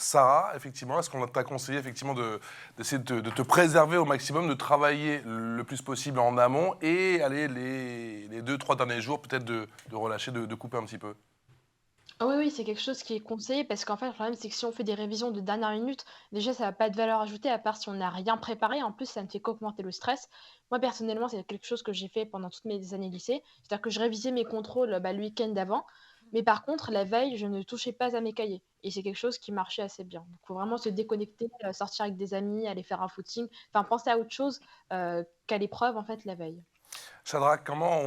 Sarah, effectivement, est-ce qu'on t'a conseillé effectivement d'essayer de te préserver au maximum, de travailler le plus possible en amont et aller les 2, 3 derniers jours peut-être de relâcher, de couper un petit peu? Ah oui, oui, c'est quelque chose qui est conseillé parce qu'en fait, le problème, c'est que si on fait des révisions de dernière minute, déjà, ça va pas de valeur ajoutée à part si on n'a rien préparé. En plus, ça ne fait qu'augmenter le stress. Moi, personnellement, c'est quelque chose que j'ai fait pendant toutes mes années lycée. C'est-à-dire que je révisais mes contrôles bah, le week-end d'avant. Mais par contre, la veille, je ne touchais pas à mes cahiers. Et c'est quelque chose qui marchait assez bien. Donc, il faut vraiment se déconnecter, sortir avec des amis, aller faire un footing, enfin, penser à autre chose qu'à l'épreuve, en fait, la veille. Shadrach, comment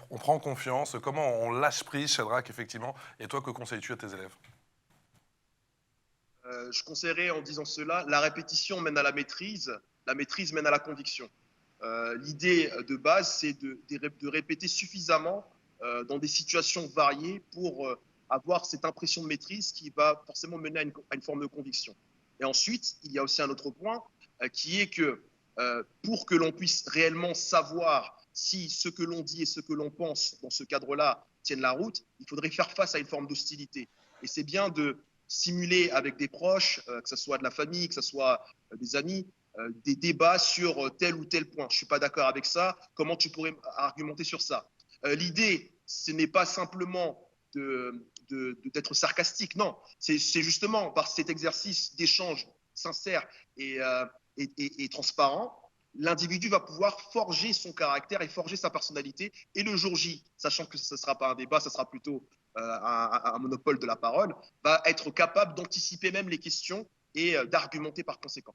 on prend confiance, comment on lâche prise, Shadrach, effectivement, et toi, que conseilles-tu à tes élèves? Je conseillerais en disant cela, la répétition mène à la maîtrise mène à la conviction. L'idée de base, c'est de répéter suffisamment dans des situations variées pour avoir cette impression de maîtrise qui va forcément mener à une forme de conviction. Et ensuite, il y a aussi un autre point qui est que pour que l'on puisse réellement savoir si ce que l'on dit et ce que l'on pense dans ce cadre-là tiennent la route, il faudrait faire face à une forme d'hostilité. Et c'est bien de simuler avec des proches, que ce soit de la famille, que ce soit des amis, des débats sur tel ou tel point. Je ne suis pas d'accord avec ça. Comment tu pourrais argumenter sur ça? L'idée, ce n'est pas simplement d'être sarcastique, non. C'est justement par cet exercice d'échange sincère et transparent, l'individu va pouvoir forger son caractère et forger sa personnalité. Et le jour J, sachant que ce ne sera pas un débat, ce sera plutôt un monopole de la parole, va être capable d'anticiper même les questions et d'argumenter par conséquent.